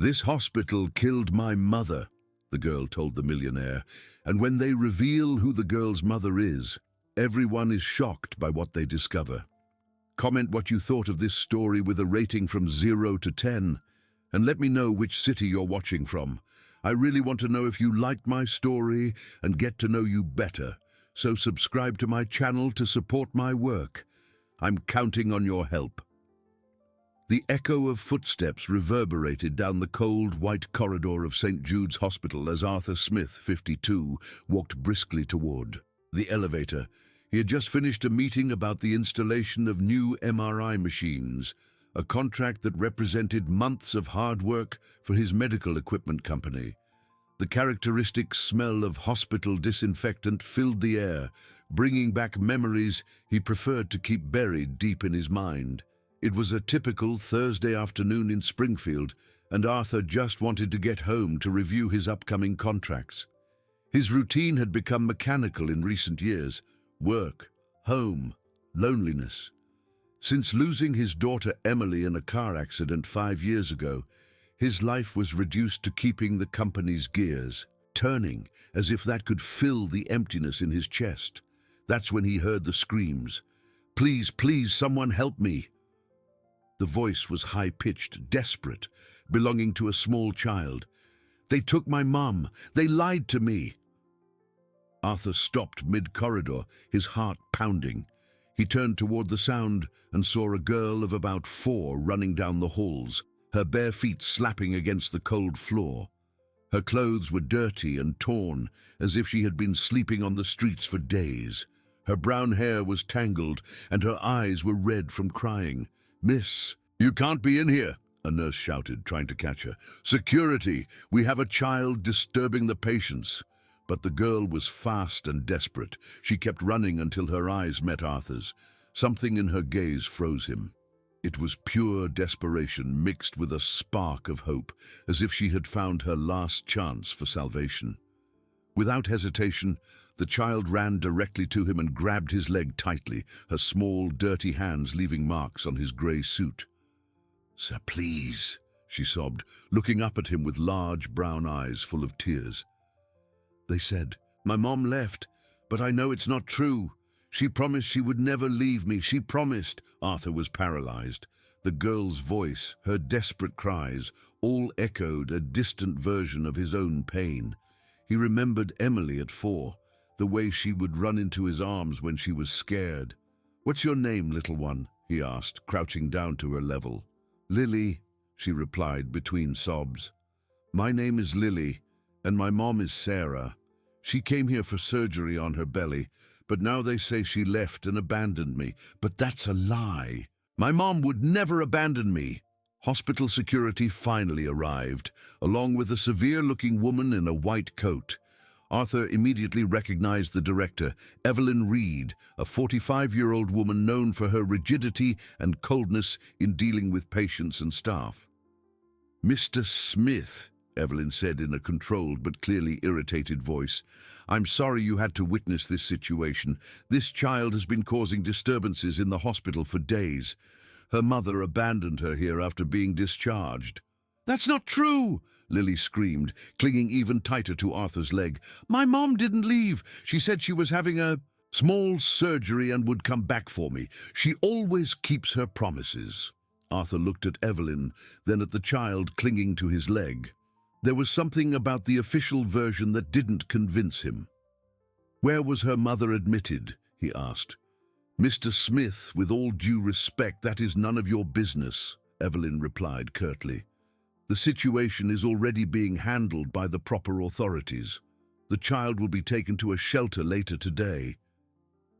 "This hospital killed my mother," the girl told the millionaire, "and when they reveal who the girl's mother is, everyone is shocked by what they discover. Comment what you thought of this story with a rating from 0 to 10, and let me know which city you're watching from. I really want to know if you liked my story and get to know you better, so subscribe to my channel to support my work. I'm counting on your help." The echo of footsteps reverberated down the cold, white corridor of St. Jude's Hospital as Arthur Smith, 52, walked briskly toward the elevator. He had just finished a meeting about the installation of new MRI machines, a contract that represented months of hard work for his medical equipment company. The characteristic smell of hospital disinfectant filled the air, bringing back memories he preferred to keep buried deep in his mind. It was a typical Thursday afternoon in Springfield, and Arthur just wanted to get home to review his upcoming contracts. His routine had become mechanical in recent years: work, home, loneliness. Since losing his daughter Emily in a car accident 5 years ago, his life was reduced to keeping the company's gears turning, as if that could fill the emptiness in his chest. That's when he heard the screams. "Please, please, someone help me!" The voice was high-pitched, desperate, belonging to a small child. "They took my mom. They lied to me." Arthur stopped mid-corridor, his heart pounding. He turned toward the sound and saw a girl of about 4 running down the halls, her bare feet slapping against the cold floor. Her clothes were dirty and torn, as if she had been sleeping on the streets for days. Her brown hair was tangled, and her eyes were red from crying. "Miss, you can't be in here," a nurse shouted, trying to catch her. "Security, we have a child disturbing the patients." But the girl was fast and desperate. She kept running until her eyes met Arthur's. Something in her gaze froze him. It was pure desperation mixed with a spark of hope, as if she had found her last chance for salvation. Without hesitation, the child ran directly to him and grabbed his leg tightly, her small, dirty hands leaving marks on his grey suit. "Sir, please," she sobbed, looking up at him with large brown eyes full of tears. "They said, my mom left, but I know it's not true. She promised she would never leave me. She promised." Arthur was paralyzed. The girl's voice, her desperate cries, all echoed a distant version of his own pain. He remembered Emily at 4, the way she would run into his arms when she was scared. "What's your name, little one?" he asked, crouching down to her level. "Lily," she replied between sobs. "My name is Lily, and my mom is Sarah. She came here for surgery on her belly, but now they say she left and abandoned me. But that's a lie. My mom would never abandon me." Hospital security finally arrived, along with a severe-looking woman in a white coat. Arthur immediately recognized the director, Evelyn Reed, a 45-year-old woman known for her rigidity and coldness in dealing with patients and staff. "Mr. Smith," Evelyn said in a controlled but clearly irritated voice, "I'm sorry you had to witness this situation. This child has been causing disturbances in the hospital for days. Her mother abandoned her here after being discharged." "That's not true!" Lily screamed, clinging even tighter to Arthur's leg. "My mom didn't leave. She said she was having a small surgery and would come back for me. She always keeps her promises." Arthur looked at Evelyn, then at the child clinging to his leg. There was something about the official version that didn't convince him. "Where was her mother admitted?" he asked. "Mr. Smith, with all due respect, that is none of your business," Evelyn replied curtly. "The situation is already being handled by the proper authorities. The child will be taken to a shelter later today."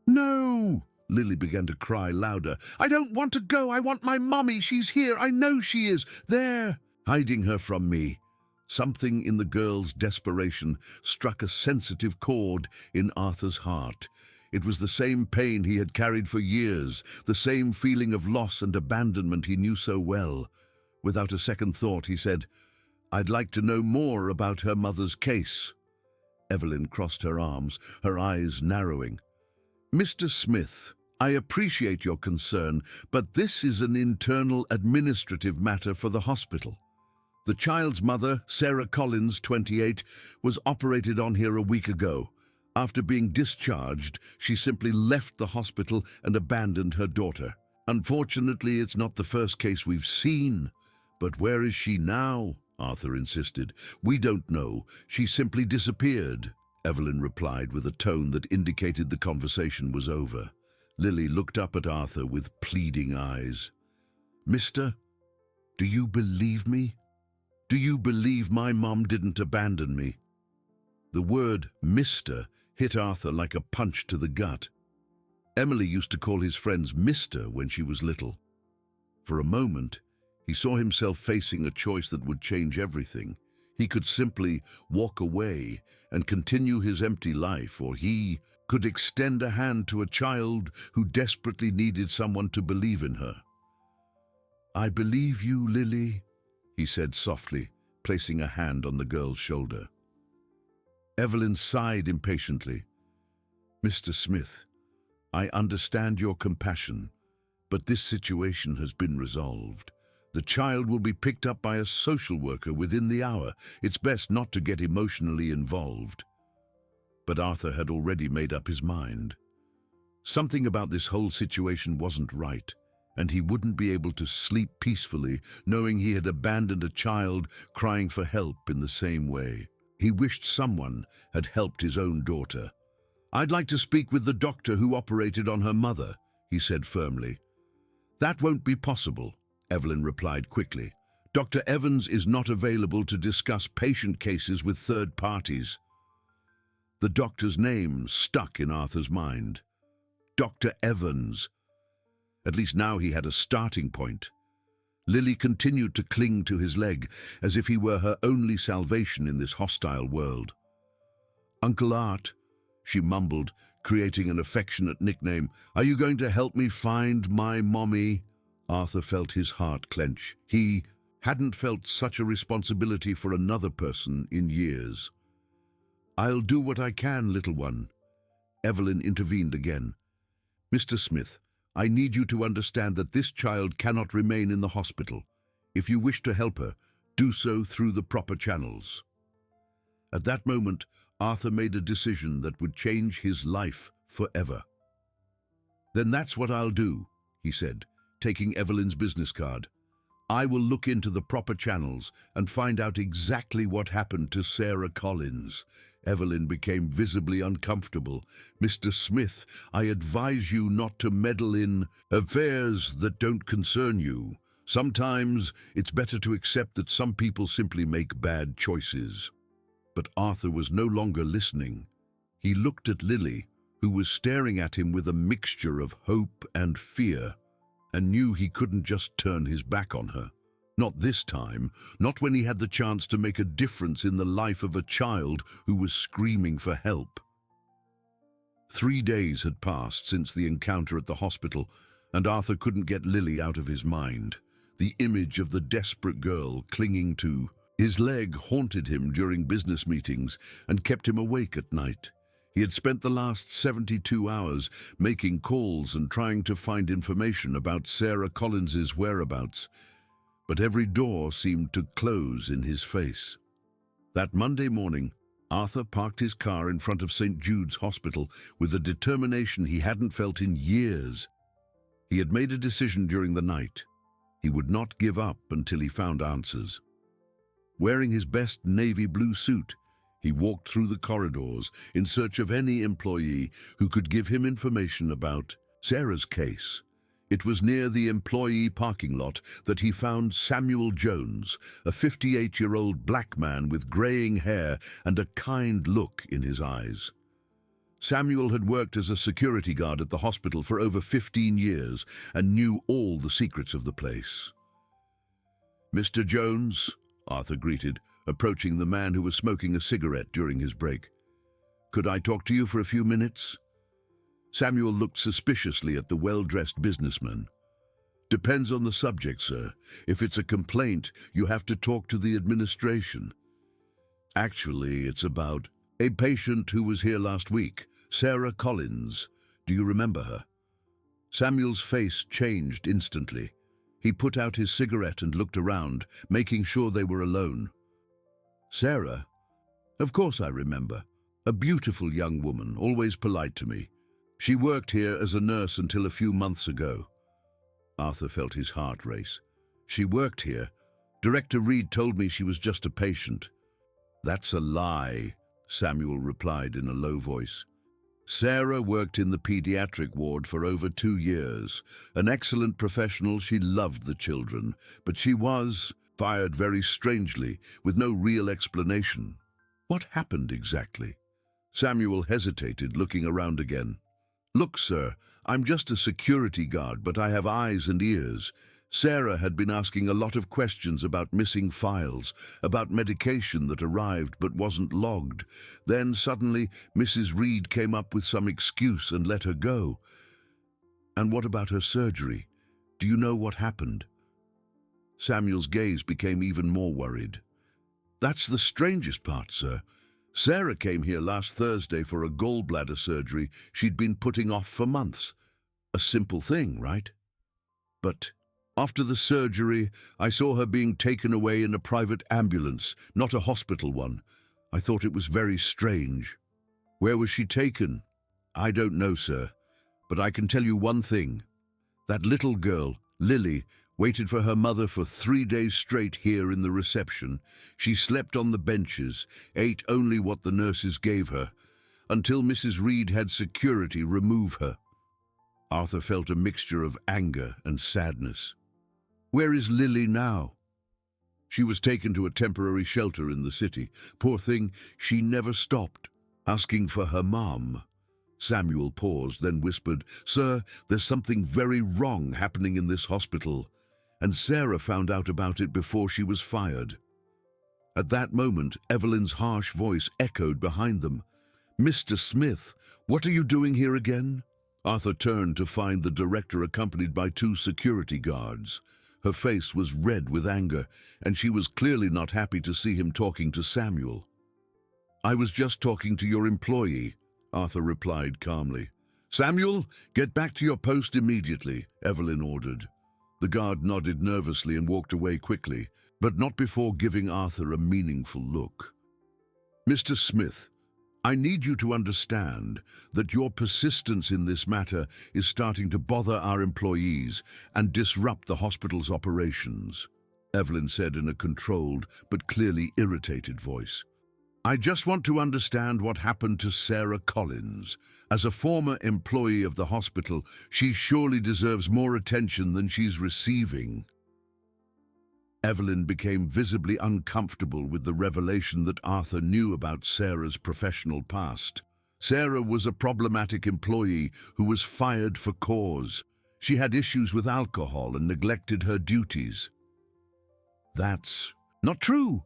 "No!" Lily began to cry louder. "I don't want to go. I want my mommy. She's here. I know she is. There, hiding her from me." Something in the girl's desperation struck a sensitive chord in Arthur's heart. It was the same pain he had carried for years, the same feeling of loss and abandonment he knew so well. Without a second thought, he said, "I'd like to know more about her mother's case." Evelyn crossed her arms, her eyes narrowing. "Mr. Smith, I appreciate your concern, but this is an internal administrative matter for the hospital. The child's mother, Sarah Collins, 28, was operated on here a week ago. After being discharged, she simply left the hospital and abandoned her daughter. Unfortunately, it's not the first case we've seen. But where is she now? Arthur insisted. We don't know. She simply disappeared, Evelyn replied with a tone that indicated the conversation was over. Lily looked up at Arthur with pleading eyes. Mister, do you believe me? Do you believe my mom didn't abandon me? The word Mister hit Arthur like a punch to the gut. Emily used to call his friends Mister when she was little. For a moment, he saw himself facing a choice that would change everything. He could simply walk away and continue his empty life, or he could extend a hand to a child who desperately needed someone to believe in her. I believe you, Lily, he said softly, placing a hand on the girl's shoulder. Evelyn sighed impatiently. Mr. Smith, I understand your compassion, but this situation has been resolved. The child will be picked up by a social worker within the hour. It's best not to get emotionally involved. But Arthur had already made up his mind. Something about this whole situation wasn't right, and he wouldn't be able to sleep peacefully knowing he had abandoned a child crying for help in the same way. He wished someone had helped his own daughter. I'd like to speak with the doctor who operated on her mother, he said firmly. That won't be possible, Evelyn replied quickly. Dr. Evans is not available to discuss patient cases with third parties. The doctor's name stuck in Arthur's mind. Dr. Evans. At least now he had a starting point. Lily continued to cling to his leg as if he were her only salvation in this hostile world. Uncle Art, she mumbled, creating an affectionate nickname. Are you going to help me find my mommy? Arthur felt his heart clench. He hadn't felt such a responsibility for another person in years. I'll do what I can, little one. Evelyn intervened again. Mr. Smith, I need you to understand that this child cannot remain in the hospital. If you wish to help her, do so through the proper channels. At that moment, Arthur made a decision that would change his life forever. Then that's what I'll do, he said, taking Evelyn's business card. I will look into the proper channels and find out exactly what happened to Sarah Collins. Evelyn became visibly uncomfortable. Mr. Smith, I advise you not to meddle in affairs that don't concern you. Sometimes it's better to accept that some people simply make bad choices. But Arthur was no longer listening. He looked at Lily, who was staring at him with a mixture of hope and fear, and knew he couldn't just turn his back on her. Not this time, not when he had the chance to make a difference in the life of a child who was screaming for help. 3 days had passed since the encounter at the hospital, and Arthur couldn't get Lily out of his mind. The image of the desperate girl clinging to his leg haunted him during business meetings and kept him awake at night. He had spent the last 72 hours making calls and trying to find information about Sarah Collins's whereabouts, but every door seemed to close in his face. That Monday morning, Arthur parked his car in front of St. Jude's Hospital with a determination he hadn't felt in years. He had made a decision during the night. He would not give up until he found answers. Wearing his best navy blue suit, he walked through the corridors in search of any employee who could give him information about Sarah's case. It was near the employee parking lot that he found Samuel Jones, a 58-year-old black man with graying hair and a kind look in his eyes. Samuel had worked as a security guard at the hospital for over 15 years and knew all the secrets of the place. Mr. Jones, Arthur greeted, approaching the man who was smoking a cigarette during his break. Could I talk to you for a few minutes? Samuel looked suspiciously at the well-dressed businessman. Depends on the subject, sir. If it's a complaint, you have to talk to the administration. Actually, it's about a patient who was here last week, Sarah Collins. Do you remember her? Samuel's face changed instantly. He put out his cigarette and looked around, making sure they were alone. Sarah? Of course I remember. A beautiful young woman, always polite to me. She worked here as a nurse until a few months ago. Arthur felt his heart race. She worked here. Director Reed told me she was just a patient. That's a lie, Samuel replied in a low voice. Sarah worked in the pediatric ward for over 2 years. An excellent professional, she loved the children, but she was fired very strangely, with no real explanation. What happened exactly? Samuel hesitated, looking around again. Look, sir, I'm just a security guard, but I have eyes and ears. Sarah had been asking a lot of questions about missing files, about medication that arrived but wasn't logged. Then suddenly Mrs. Reed came up with some excuse and let her go. And what about her surgery? Do you know what happened? Samuel's gaze became even more worried. That's the strangest part, sir. Sarah came here last Thursday for a gallbladder surgery she'd been putting off for months. A simple thing, right? But after the surgery, I saw her being taken away in a private ambulance, not a hospital one. I thought it was very strange. Where was she taken? I don't know, sir. But I can tell you one thing. That little girl, Lily, waited for her mother for 3 days straight here in the reception. She slept on the benches, ate only what the nurses gave her, until Mrs. Reed had security remove her. Arthur felt a mixture of anger and sadness. Where is Lily now? She was taken to a temporary shelter in the city. Poor thing, she never stopped, asking for her mom. Samuel paused, then whispered, Sir, there's something very wrong happening in this hospital. And Sarah found out about it before she was fired. At that moment, Evelyn's harsh voice echoed behind them. Mr. Smith, what are you doing here again? Arthur turned to find the director accompanied by 2 security guards. Her face was red with anger, and she was clearly not happy to see him talking to Samuel. I was just talking to your employee, Arthur replied calmly. Samuel, get back to your post immediately, Evelyn ordered. The guard nodded nervously and walked away quickly, but not before giving Arthur a meaningful look. Mr. Smith, I need you to understand that your persistence in this matter is starting to bother our employees and disrupt the hospital's operations, Evelyn said in a controlled but clearly irritated voice. I just want to understand what happened to Sarah Collins. As a former employee of the hospital, she surely deserves more attention than she's receiving. Evelyn became visibly uncomfortable with the revelation that Arthur knew about Sarah's professional past. Sarah was a problematic employee who was fired for cause. She had issues with alcohol and neglected her duties. That's not true,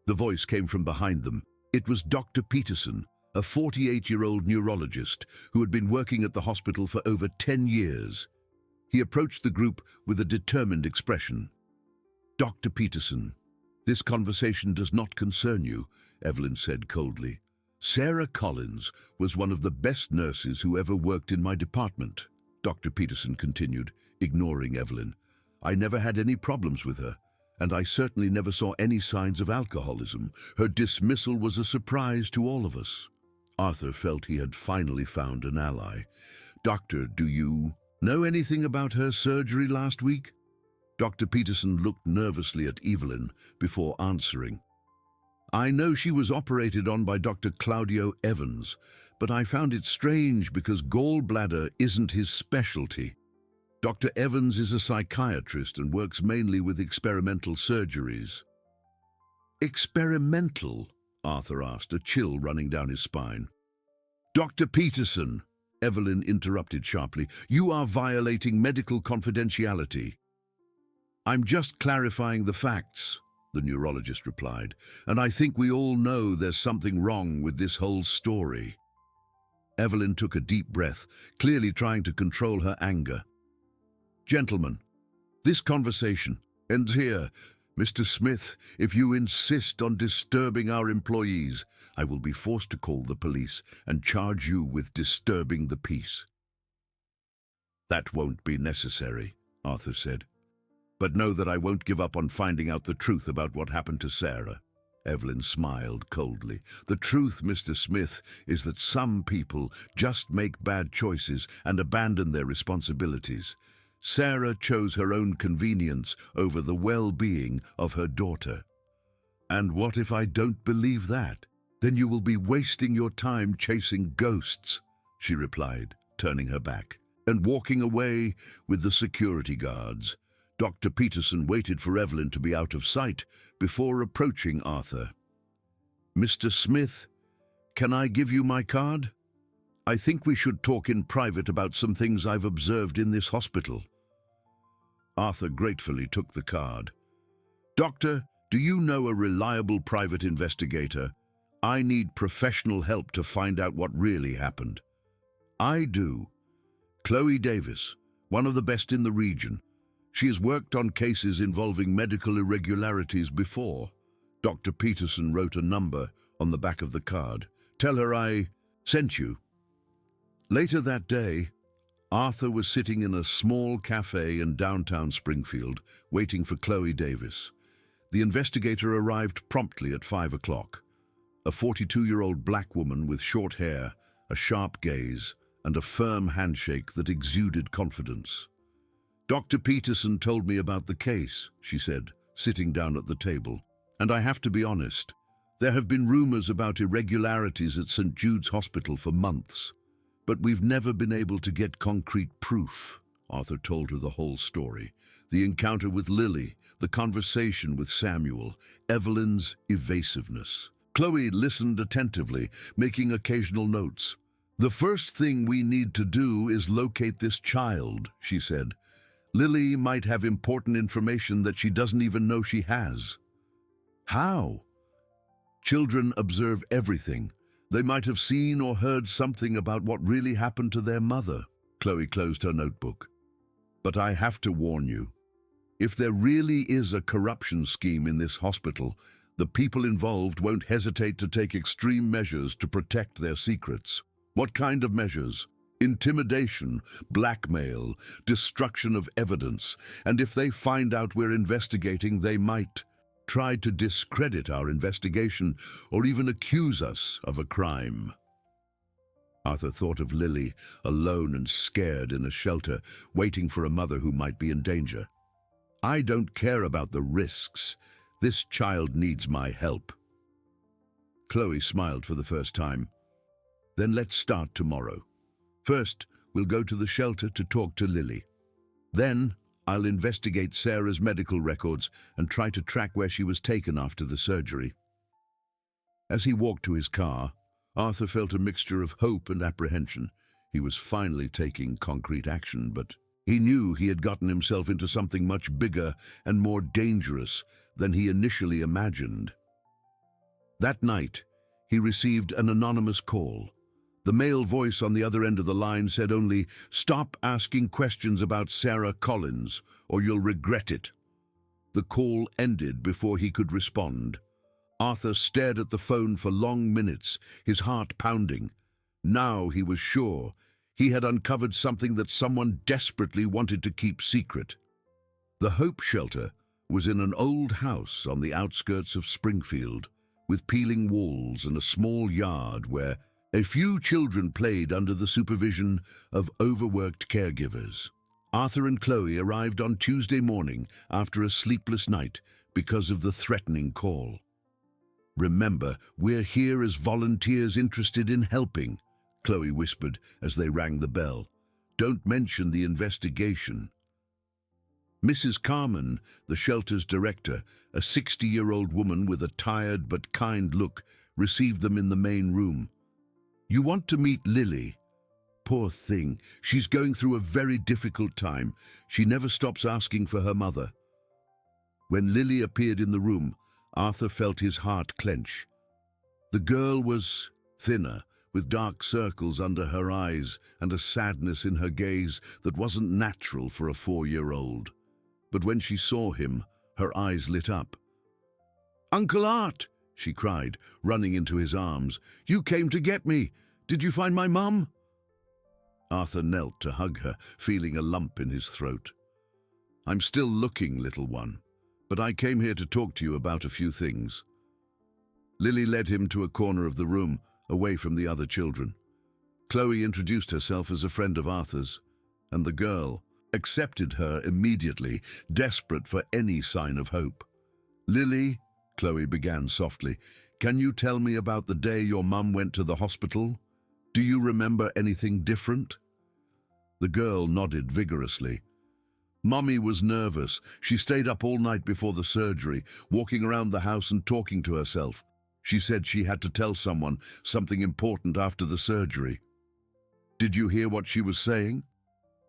the voice came from behind them. It was Dr. Peterson, a 48-year-old neurologist who had been working at the hospital for over 10 years. He approached the group with a determined expression. Dr. Peterson, this conversation does not concern you, Evelyn said coldly. Sarah Collins was one of the best nurses who ever worked in my department, Dr. Peterson continued, ignoring Evelyn. I never had any problems with her, and I certainly never saw any signs of alcoholism. Her dismissal was a surprise to all of us. Arthur felt he had finally found an ally. Doctor, do you know anything about her surgery last week? Dr. Peterson looked nervously at Evelyn before answering. I know she was operated on by Dr. Claudio Evans, but I found it strange because gallbladder isn't his specialty. Dr. Evans is a psychiatrist and works mainly with experimental surgeries. Experimental? Arthur asked, a chill running down his spine. Dr. Peterson, Evelyn interrupted sharply, you are violating medical confidentiality. I'm just clarifying the facts, the neurologist replied, and I think we all know there's something wrong with this whole story. Evelyn took a deep breath, clearly trying to control her anger. Gentlemen, this conversation ends here. Mr. Smith, if you insist on disturbing our employees, I will be forced to call the police and charge you with disturbing the peace. That won't be necessary, Arthur said. But know that I won't give up on finding out the truth about what happened to Sarah." Evelyn smiled coldly. "The truth, Mr. Smith, is that some people just make bad choices and abandon their responsibilities. Sarah chose her own convenience over the well-being of her daughter." "And what if I don't believe that? Then you will be wasting your time chasing ghosts," she replied, turning her back, and walking away with the security guards. Dr. Peterson waited for Evelyn to be out of sight before approaching Arthur. "Mr. Smith, can I give you my card? I think we should talk in private about some things I've observed in this hospital." Arthur gratefully took the card. "Doctor, do you know a reliable private investigator? I need professional help to find out what really happened." "I do. Chloe Davis, one of the best in the region. She has worked on cases involving medical irregularities before." Dr. Peterson wrote a number on the back of the card. "Tell her I sent you." Later that day, Arthur was sitting in a small cafe in downtown Springfield, waiting for Chloe Davis. The investigator arrived promptly at 5 o'clock. A 42-year-old black woman with short hair, a sharp gaze, and a firm handshake that exuded confidence. "Dr. Peterson told me about the case," she said, sitting down at the table. "And I have to be honest, there have been rumors about irregularities at St. Jude's Hospital for months. But we've never been able to get concrete proof." Arthur told her the whole story. The encounter with Lily, the conversation with Samuel, Evelyn's evasiveness. Chloe listened attentively, making occasional notes. "The first thing we need to do is locate this child," she said. "Lily might have important information that she doesn't even know she has." "How?" "Children observe everything. They might have seen or heard something about what really happened to their mother." Chloe closed her notebook. "But I have to warn you. If there really is a corruption scheme in this hospital, the people involved won't hesitate to take extreme measures to protect their secrets." "What kind of measures?" "Intimidation, blackmail, destruction of evidence, and if they find out we're investigating, they might try to discredit our investigation or even accuse us of a crime." Arthur thought of Lily, alone and scared in a shelter, waiting for a mother who might be in danger. "I don't care about the risks. This child needs my help." Chloe smiled for the first time. "Then let's start tomorrow. First, we'll go to the shelter to talk to Lily. Then, I'll investigate Sarah's medical records and try to track where she was taken after the surgery." As he walked to his car, Arthur felt a mixture of hope and apprehension. He was finally taking concrete action, but he knew he had gotten himself into something much bigger and more dangerous than he initially imagined. That night, he received an anonymous call. The male voice on the other end of the line said only, "Stop asking questions about Sarah Collins, or you'll regret it." The call ended before he could respond. Arthur stared at the phone for long minutes, his heart pounding. Now he was sure he had uncovered something that someone desperately wanted to keep secret. The Hope Shelter was in an old house on the outskirts of Springfield, with peeling walls and a small yard where a few children played under the supervision of overworked caregivers. Arthur and Chloe arrived on Tuesday morning after a sleepless night because of the threatening call. "Remember, we're here as volunteers interested in helping," Chloe whispered as they rang the bell. "Don't mention the investigation." Mrs. Carmen, the shelter's director, a 60-year-old woman with a tired but kind look, received them in the main room. "You want to meet Lily? Poor thing, she's going through a very difficult time. She never stops asking for her mother." When Lily appeared in the room, Arthur felt his heart clench. The girl was thinner, with dark circles under her eyes and a sadness in her gaze that wasn't natural for a 4-year-old. But when she saw him, her eyes lit up. "Uncle Art!" she cried, running into his arms. "You came to get me! Did you find my mum?" Arthur knelt to hug her, feeling a lump in his throat. I'm still looking, little one, but I came here to talk to you about a few things. Lily led him to a corner of the room, away from the other children. Chloe introduced herself as a friend of Arthur's, and the girl accepted her immediately, desperate for any sign of hope. Lily, Chloe began softly, can you tell me about the day your mum went to the hospital? Do you remember anything different? The girl nodded vigorously. Mummy was nervous. She stayed up all night before the surgery, walking around the house and talking to herself. She said she had to tell someone something important after the surgery. Did you hear what she was saying?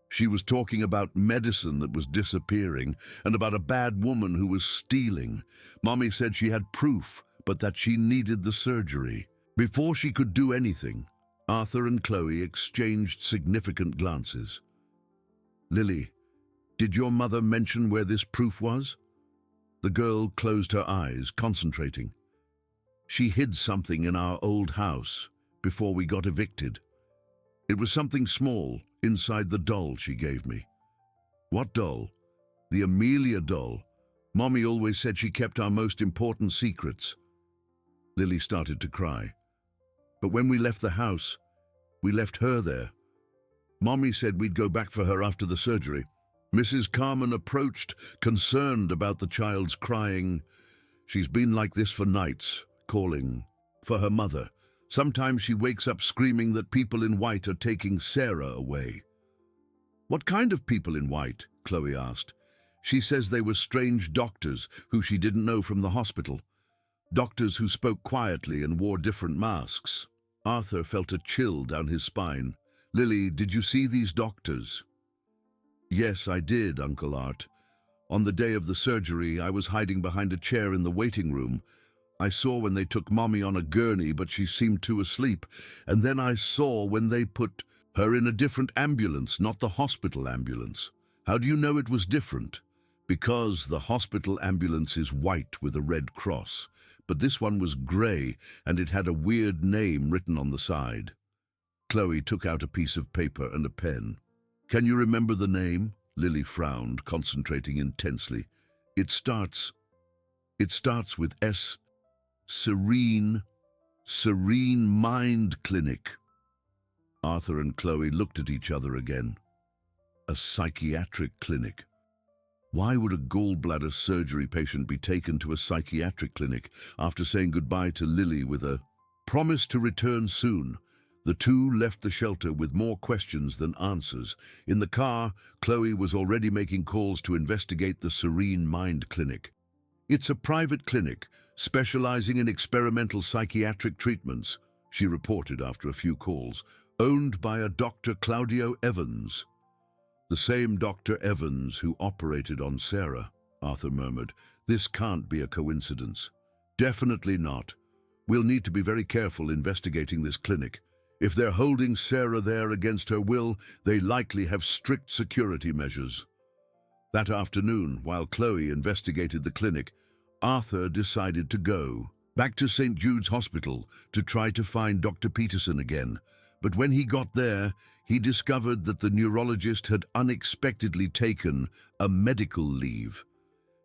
She was talking about medicine that was disappearing and about a bad woman who was stealing. Mummy said she had proof, but that she needed the surgery. Before she could do anything, Arthur and Chloe exchanged significant glances. Lily, did your mother mention where this proof was? The girl closed her eyes, concentrating. She hid something in our old house before we got evicted. It was something small inside the doll she gave me. What doll? The Amelia doll. Mommy always said she kept our most important secrets. Lily started to cry. But when we left the house, we left her there. Mommy said we'd go back for her after the surgery. Mrs. Carmen approached, concerned about the child's crying. She's been like this for nights, calling for her mother. Sometimes she wakes up screaming that people in white are taking Sarah away. What kind of people in white? Chloe asked. She says they were strange doctors who she didn't know from the hospital. Doctors who spoke quietly and wore different masks. Arthur felt a chill down his spine. Lily, did you see these doctors? Yes, I did, Uncle Art. On the day of the surgery, I was hiding behind a chair in the waiting room. I saw when they took Mommy on a gurney, but she seemed too asleep. And then I saw when they put her in a different ambulance, not the hospital ambulance. How do you know it was different? Because the hospital ambulance is white with a red cross, but this one was grey and it had a weird name written on the side. Chloe took out a piece of paper and a pen. Can you remember the name? Lily frowned, concentrating intensely. It starts with S. Serene Mind Clinic. Arthur and Chloe looked at each other again. A psychiatric clinic. Why would a gallbladder surgery patient be taken to a psychiatric clinic after saying goodbye to Lily with a promise to return soon? The two left the shelter with more questions than answers. In the car, Chloe was already making calls to investigate the Serene Mind Clinic. It's a private clinic specializing in experimental psychiatric treatments, she reported after a few calls, owned by a Dr. Claudio Evans. The same Dr. Evans who operated on Sarah, Arthur murmured. This can't be a coincidence. Definitely not. We'll need to be very careful investigating this clinic. If they're holding Sarah there against her will, they likely have strict security measures. That afternoon, while Chloe investigated the clinic, Arthur decided to go back to St. Jude's Hospital to try to find Dr. Peterson again. But when he got there, he discovered that the neurologist had unexpectedly taken a medical leave.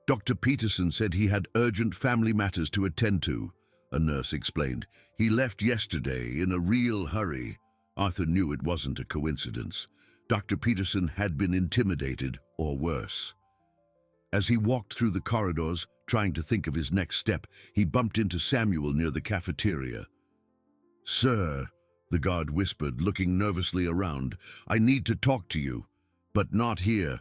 Dr. Peterson said he had urgent family matters to attend to, a nurse explained. He left yesterday in a real hurry. Arthur knew it wasn't a coincidence. Dr. Peterson had been intimidated, or worse. As he walked through the corridors, trying to think of his next step, he bumped into Samuel near the cafeteria. "Sir," the guard whispered, looking nervously around, "I need to talk to you, but not here."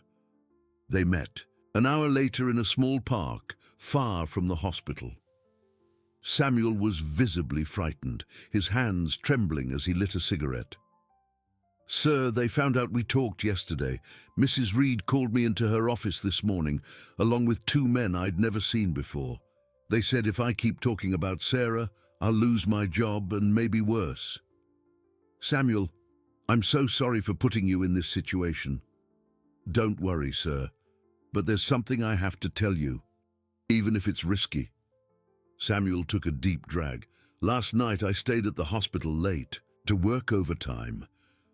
They met, an hour later in a small park, far from the hospital. Samuel was visibly frightened, his hands trembling as he lit a cigarette. "Sir, they found out we talked yesterday. Mrs. Reed called me into her office this morning, along with two men I'd never seen before. They said if I keep talking about Sarah, I'll lose my job and maybe worse." "Samuel, I'm so sorry for putting you in this situation." "Don't worry, sir, but there's something I have to tell you, even if it's risky." Samuel took a deep drag. "Last night I stayed at the hospital late to work overtime.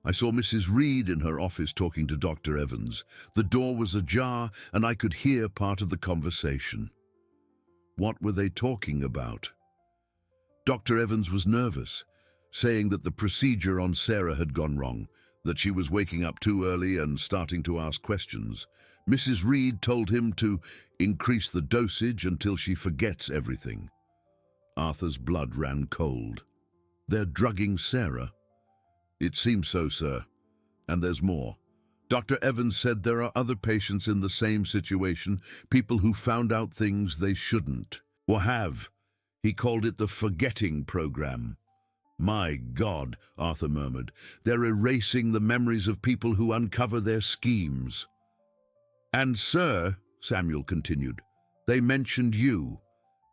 I saw Mrs. Reed in her office talking to Dr. Evans. The door was ajar and I could hear part of the conversation. What were they talking about? Dr. Evans was nervous, saying that the procedure on Sarah had gone wrong, that she was waking up too early and starting to ask questions. Mrs. Reed told him to increase the dosage until she forgets everything. Arthur's blood ran cold. They're drugging Sarah? It seems so, sir. And there's more. Dr. Evans said there are other patients in the same situation, people who found out things they shouldn't, or have. He called it the forgetting program. My God, Arthur murmured, they're erasing the memories of people who uncover their schemes. And, sir, Samuel continued, they mentioned you.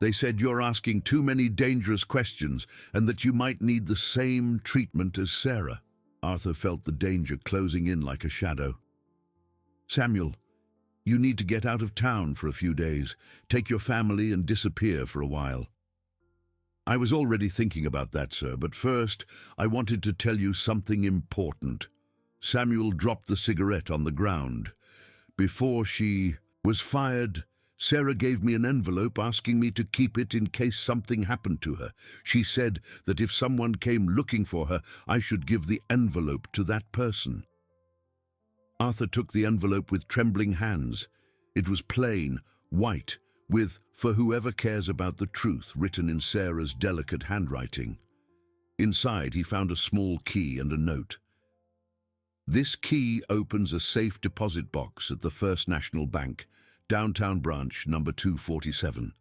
They said you're asking too many dangerous questions and that you might need the same treatment as Sarah. Arthur felt the danger closing in like a shadow. Samuel, you need to get out of town for a few days, take your family and disappear for a while. I was already thinking about that, sir, but first I wanted to tell you something important. Samuel dropped the cigarette on the ground. Before she was fired, Sarah gave me an envelope asking me to keep it in case something happened to her. She said that if someone came looking for her, I should give the envelope to that person. Arthur took the envelope with trembling hands. It was plain, white, with "For whoever cares about the truth" written in Sarah's delicate handwriting. Inside, he found a small key and a note. This key opens a safe deposit box at the First National Bank, Downtown Branch, number 247.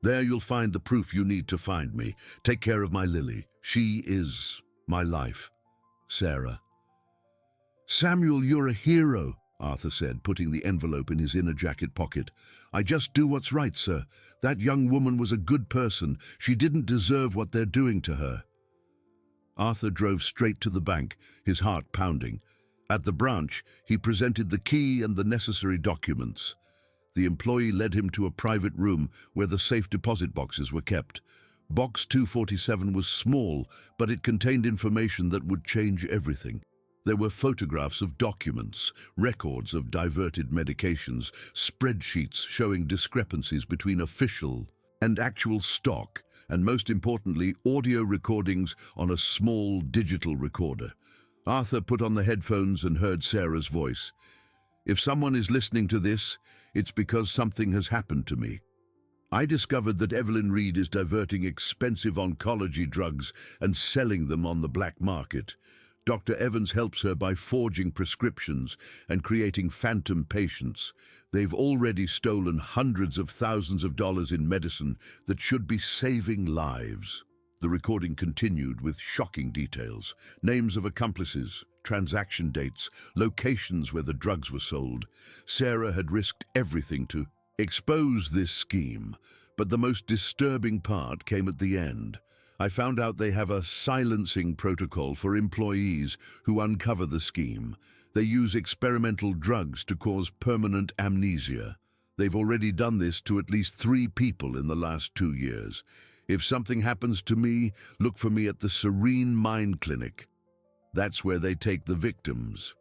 There you'll find the proof you need to find me. Take care of my Lily. She is my life. Sarah. Samuel, you're a hero, Arthur said, putting the envelope in his inner jacket pocket. I just do what's right, sir. That young woman was a good person. She didn't deserve what they're doing to her. Arthur drove straight to the bank, his heart pounding. At the branch, he presented the key and the necessary documents. The employee led him to a private room where the safe deposit boxes were kept. Box 247 was small, but it contained information that would change everything. There were photographs of documents, records of diverted medications, spreadsheets showing discrepancies between official and actual stock, and most importantly, audio recordings on a small digital recorder. Arthur put on the headphones and heard Sarah's voice. If someone is listening to this, it's because something has happened to me. I discovered that Evelyn Reed is diverting expensive oncology drugs and selling them on the black market. Dr. Evans helps her by forging prescriptions and creating phantom patients. They've already stolen hundreds of thousands of dollars in medicine that should be saving lives. The recording continued with shocking details, names of accomplices, transaction dates, locations where the drugs were sold. Sarah had risked everything to expose this scheme, but the most disturbing part came at the end. I found out they have a silencing protocol for employees who uncover the scheme. They use experimental drugs to cause permanent amnesia. They've already done this to at least 3 people in the last 2 years. If something happens to me, look for me at the Serene Mind Clinic. That's where they take the victims.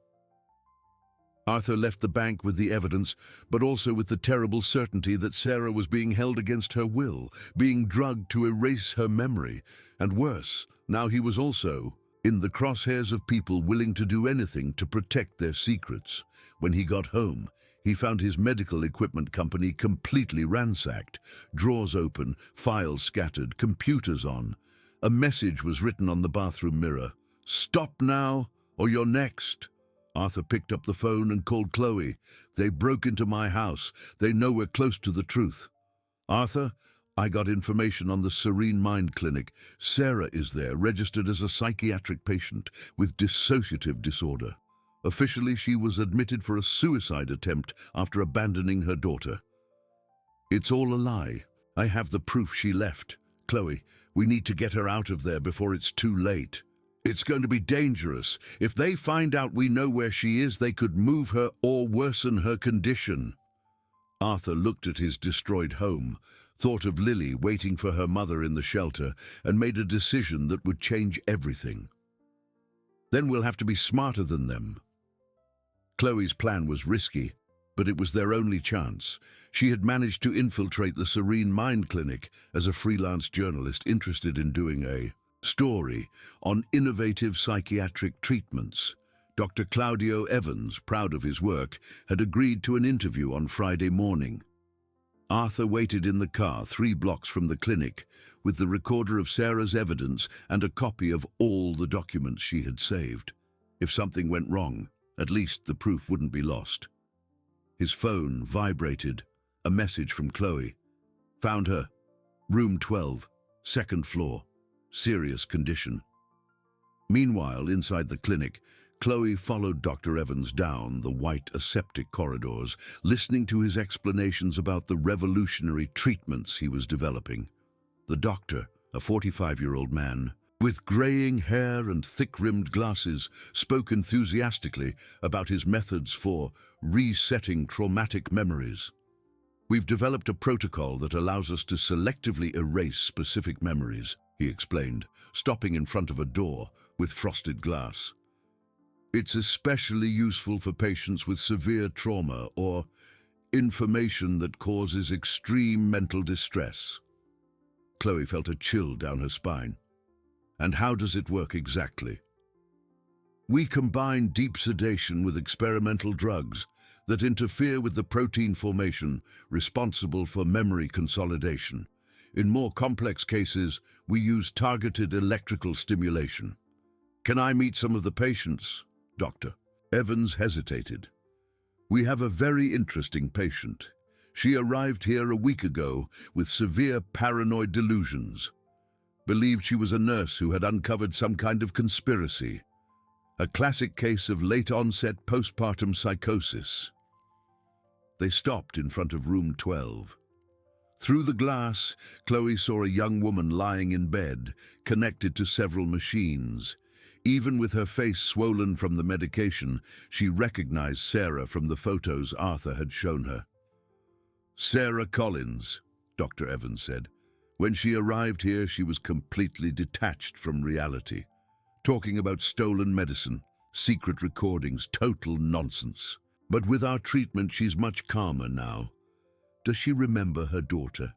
Arthur left the bank with the evidence, but also with the terrible certainty that Sarah was being held against her will, being drugged to erase her memory. And worse, now he was also in the crosshairs of people willing to do anything to protect their secrets. When he got home, he found his medical equipment company completely ransacked, drawers open, files scattered, computers on. A message was written on the bathroom mirror. "Stop now, or you're next." Arthur picked up the phone and called Chloe. "They broke into my house. They know we're close to the truth." "Arthur, I got information on the Serene Mind Clinic. Sarah is there, registered as a psychiatric patient with dissociative disorder. Officially, she was admitted for a suicide attempt after abandoning her daughter. It's all a lie. I have the proof she left. Chloe, we need to get her out of there before it's too late. It's going to be dangerous. If they find out we know where she is, they could move her or worsen her condition." Arthur looked at his destroyed home, thought of Lily waiting for her mother in the shelter, and made a decision that would change everything. Then we'll have to be smarter than them. Chloe's plan was risky, but it was their only chance. She had managed to infiltrate the Serene Mind Clinic as a freelance journalist interested in doing a story on innovative psychiatric treatments. Dr. Claudio Evans, proud of his work, had agreed to an interview on Friday morning. Arthur waited in the car 3 blocks from the clinic with the recorder of Sarah's evidence and a copy of all the documents she had saved. If something went wrong, at least the proof wouldn't be lost. His phone vibrated. A message from Chloe. Found her. Room 12, 2nd floor. Serious condition. Meanwhile, inside the clinic, Chloe followed Dr. Evans down the white aseptic corridors, listening to his explanations about the revolutionary treatments he was developing. The doctor, a 45-year-old man, with graying hair and thick-rimmed glasses, spoke enthusiastically about his methods for resetting traumatic memories. We've developed a protocol that allows us to selectively erase specific memories, he explained, stopping in front of a door with frosted glass. It's especially useful for patients with severe trauma or information that causes extreme mental distress. Chloe felt a chill down her spine. And how does it work exactly? We combine deep sedation with experimental drugs that interfere with the protein formation responsible for memory consolidation. In more complex cases, we use targeted electrical stimulation. Can I meet some of the patients, Doctor? Evans hesitated. We have a very interesting patient. She arrived here a week ago with severe paranoid delusions. Believed she was a nurse who had uncovered some kind of conspiracy. A classic case of late-onset postpartum psychosis. They stopped in front of room 12. Through the glass, Chloe saw a young woman lying in bed, connected to several machines. Even with her face swollen from the medication, she recognized Sarah from the photos Arthur had shown her. Sarah Collins, Dr. Evans said. When she arrived here, she was completely detached from reality, talking about stolen medicine, secret recordings, total nonsense. But with our treatment, she's much calmer now. Does she remember her daughter?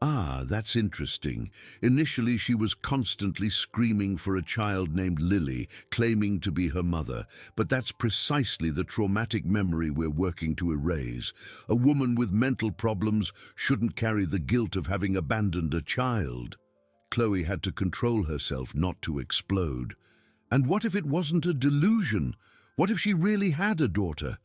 Ah, that's interesting. Initially, she was constantly screaming for a child named Lily, claiming to be her mother. But that's precisely the traumatic memory we're working to erase. A woman with mental problems shouldn't carry the guilt of having abandoned a child. Chloe had to control herself not to explode. And what if it wasn't a delusion? What if she really had a daughter?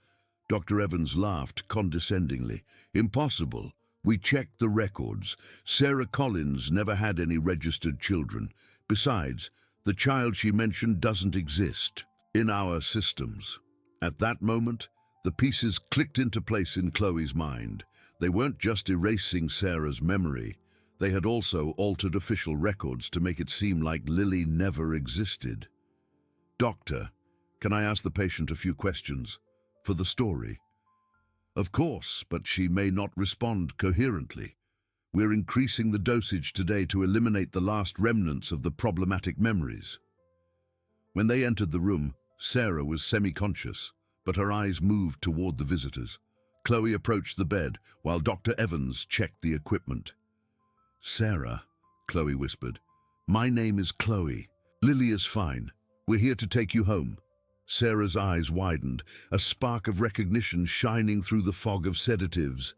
Dr. Evans laughed condescendingly. Impossible. We checked the records. Sarah Collins never had any registered children. Besides, the child she mentioned doesn't exist in our systems. At that moment, the pieces clicked into place in Chloe's mind. They weren't just erasing Sarah's memory. They had also altered official records to make it seem like Lily never existed. Doctor, can I ask the patient a few questions for the story? Of course, but she may not respond coherently. We're increasing the dosage today to eliminate the last remnants of the problematic memories. When they entered the room, Sarah was semi-conscious, but her eyes moved toward the visitors. Chloe approached the bed while Dr. Evans checked the equipment. Sarah, Chloe whispered, my name is Chloe. Lily is fine. We're here to take you home. Sarah's eyes widened, a spark of recognition shining through the fog of sedatives.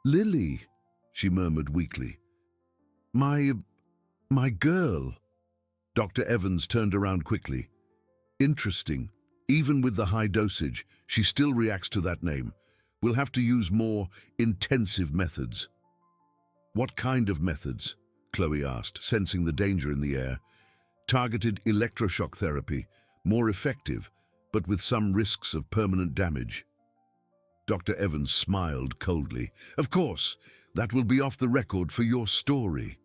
Lily, she murmured weakly. My girl. Dr. Evans turned around quickly. Interesting. Even with the high dosage, she still reacts to that name. We'll have to use more intensive methods. What kind of methods? Chloe asked, sensing the danger in the air. Targeted electroshock therapy. More effective, but with some risks of permanent damage. Dr. Evans smiled coldly. Of course, that will be off the record for your story.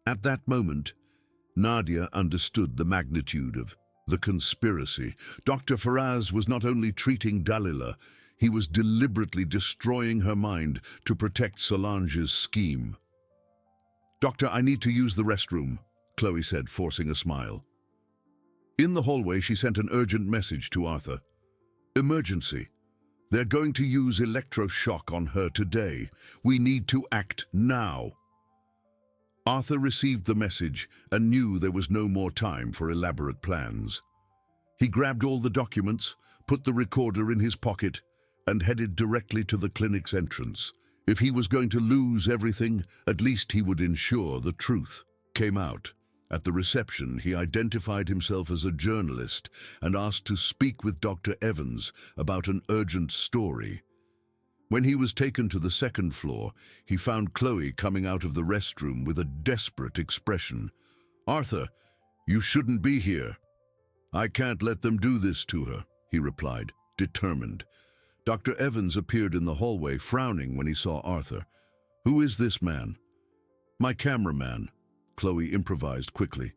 At that moment, Nadia understood the magnitude of the conspiracy. Dr. Faraz was not only treating Dalila, he was deliberately destroying her mind to protect Solange's scheme. Doctor, I need to use the restroom, Chloe said, forcing a smile. In the hallway, she sent an urgent message to Arthur. Emergency. They're going to use electroshock on her today. We need to act now. Arthur received the message and knew there was no more time for elaborate plans. He grabbed all the documents, put the recorder in his pocket, and headed directly to the clinic's entrance. If he was going to lose everything, at least he would ensure the truth came out. At the reception, he identified himself as a journalist and asked to speak with Dr. Evans about an urgent story. When he was taken to the second floor, he found Chloe coming out of the restroom with a desperate expression. "Arthur, you shouldn't be here." "I can't let them do this to her," he replied, determined. Dr. Evans appeared in the hallway, frowning when he saw Arthur. "Who is this man?" "My cameraman," Chloe improvised quickly.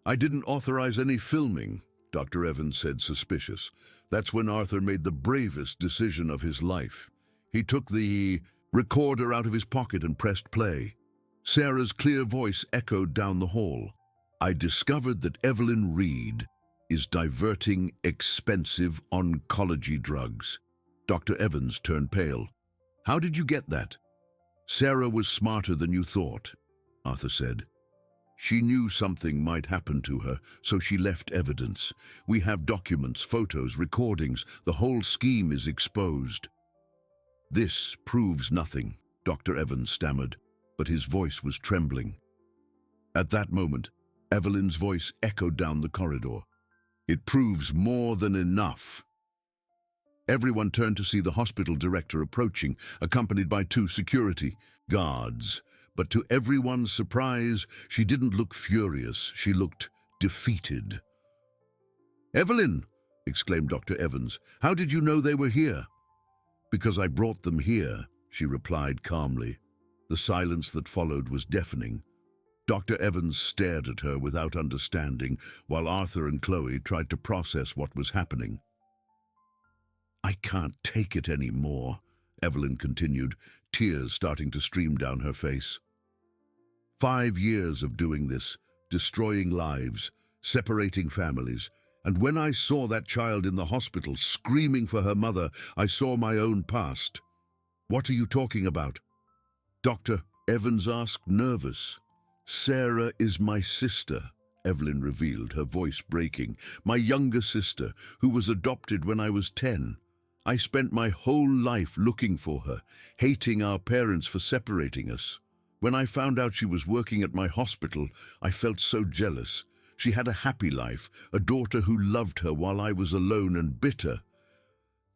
"I didn't authorize any filming," Dr. Evans said, suspicious. That's when Arthur made the bravest decision of his life. He took the recorder out of his pocket and pressed play. Sarah's clear voice echoed down the hall. "I discovered that Evelyn Reed is diverting expensive oncology drugs." Dr. Evans turned pale. "How did you get that?" "Sarah was smarter than you thought," Arthur said. "She knew something might happen to her, so she left evidence. We have documents, photos, recordings. The whole scheme is exposed." "This proves nothing," Dr. Evans stammered, but his voice was trembling. At that moment, Evelyn's voice echoed down the corridor. "It proves more than enough." Everyone turned to see the hospital director approaching, accompanied by 2 security guards. But to everyone's surprise, she didn't look furious. She looked defeated. "Evelyn!" exclaimed Dr. Evans. "How did you know they were here?" "Because I brought them here," she replied calmly. The silence that followed was deafening. Dr. Evans stared at her without understanding, while Arthur and Chloe tried to process what was happening. "I can't take it anymore," Evelyn continued, tears starting to stream down her face. 5 years of doing this, destroying lives, separating families, and when I saw that child in the hospital screaming for her mother, I saw my own past. "What are you talking about?" Dr. Evans asked, nervous. "Sarah is my sister," Evelyn revealed, her voice breaking. "My younger sister, who was adopted when I was 10. I spent my whole life looking for her, hating our parents for separating us. When I found out she was working at my hospital, I felt so jealous. She had a happy life, a daughter who loved her while I was alone and bitter."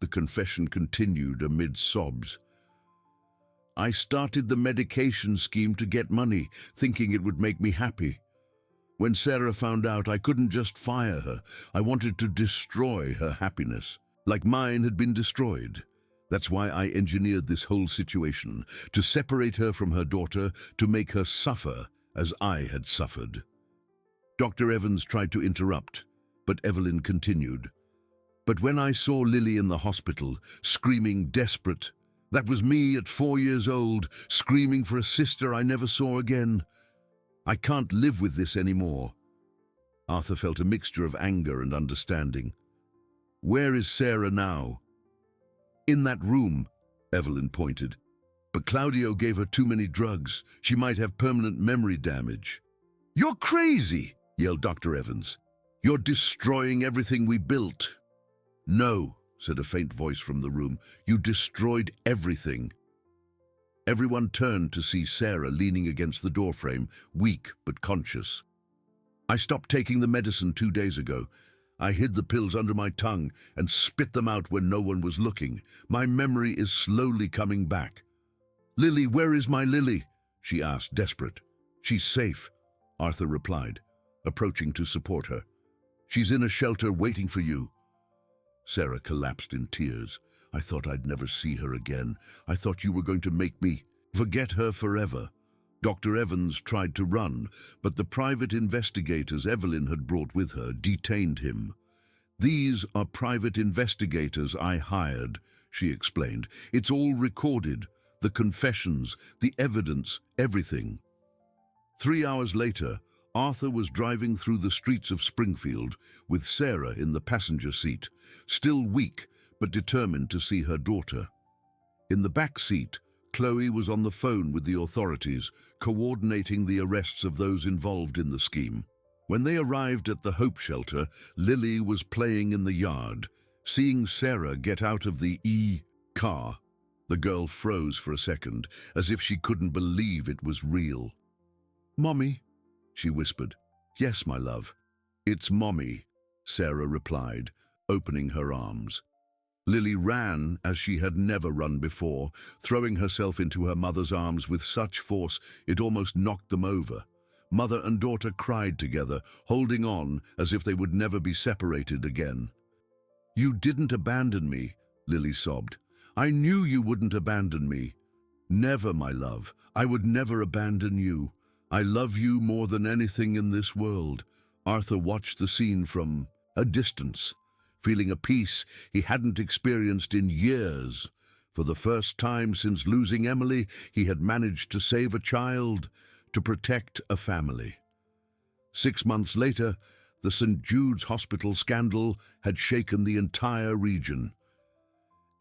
The confession continued amid sobs. "I started the medication scheme to get money, thinking it would make me happy. When Sarah found out, I couldn't just fire her. I wanted to destroy her happiness, like mine had been destroyed. That's why I engineered this whole situation, to separate her from her daughter, to make her suffer as I had suffered." Dr. Evans tried to interrupt, but Evelyn continued. "But when I saw Lily in the hospital, screaming desperate, that was me at 4 years old, screaming for a sister I never saw again. I can't live with this anymore." Arthur felt a mixture of anger and understanding. "Where is Sarah now?" "In that room," Evelyn pointed. "But Claudio gave her too many drugs. She might have permanent memory damage." "You're crazy!" yelled Dr. Evans. "You're destroying everything we built." "No," said a faint voice from the room. "You destroyed everything." Everyone turned to see Sarah leaning against the doorframe, weak but conscious. "I stopped taking the medicine 2 days ago. I hid the pills under my tongue and spit them out when no one was looking. My memory is slowly coming back." "Lily, where is my Lily?" she asked, desperate. "She's safe," Arthur replied, approaching to support her. "She's in a shelter waiting for you." Sarah collapsed in tears. "I thought I'd never see her again. I thought you were going to make me forget her forever." Dr. Evans tried to run, but the private investigators Evelyn had brought with her detained him. "These are private investigators I hired," she explained. "It's all recorded, the confessions, the evidence, everything." 3 hours later, Arthur was driving through the streets of Springfield with Sarah in the passenger seat, still weak but determined to see her daughter. In the back seat, Chloe was on the phone with the authorities, coordinating the arrests of those involved in the scheme. When they arrived at the Hope Shelter, Lily was playing in the yard. Seeing Sarah get out of the car, the girl froze for a second, as if she couldn't believe it was real. "Mommy," she whispered. "Yes, my love." "It's Mommy," Sarah replied, opening her arms. Lily ran as she had never run before, throwing herself into her mother's arms with such force it almost knocked them over. Mother and daughter cried together, holding on as if they would never be separated again. "You didn't abandon me," Lily sobbed. "I knew you wouldn't abandon me." "Never, my love. I would never abandon you. I love you more than anything in this world." Arthur watched the scene from a distance, feeling a peace he hadn't experienced in years. For the first time since losing Emily, he had managed to save a child, to protect a family. 6 months later, the St. Jude's Hospital scandal had shaken the entire region.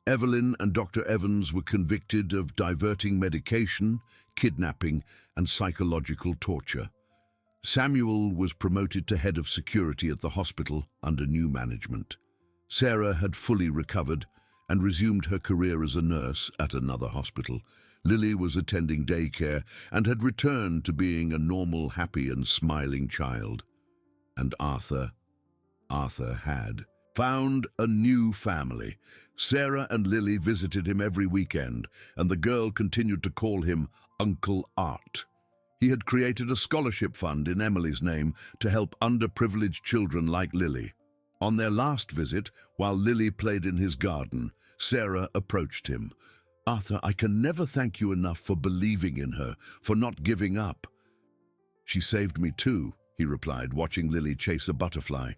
Evelyn and Dr. Evans were convicted of diverting medication, kidnapping, and psychological torture. Samuel was promoted to head of security at the hospital under new management. Sarah had fully recovered and resumed her career as a nurse at another hospital. Lily was attending daycare and had returned to being a normal, happy and smiling child. And Arthur had found a new family. Sarah and Lily visited him every weekend, and the girl continued to call him Uncle Art. He had created a scholarship fund in Emily's name to help underprivileged children like Lily. On their last visit, while Lily played in his garden, Sarah approached him. "Arthur, I can never thank you enough for believing in her, for not giving up." "She saved me too," he replied, watching Lily chase a butterfly.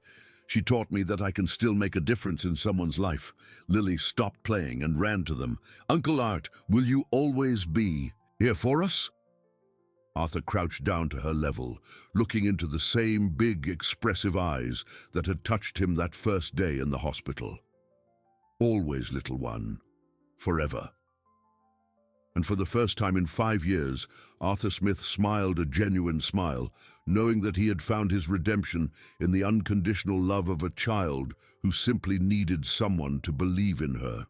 "She taught me that I can still make a difference in someone's life." Lily stopped playing and ran to them. "Uncle Art, will you always be here for us?" Arthur crouched down to her level, looking into the same big, expressive eyes that had touched him that first day in the hospital. "Always, little one. Forever." And for the first time in 5 years, Arthur Smith smiled a genuine smile, knowing that he had found his redemption in the unconditional love of a child who simply needed someone to believe in her.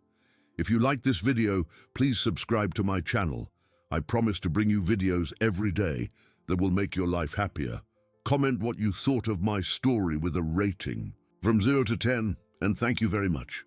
If you like this video, please subscribe to my channel. I promise to bring you videos every day that will make your life happier. Comment what you thought of my story with a rating from 0 to 10, and thank you very much.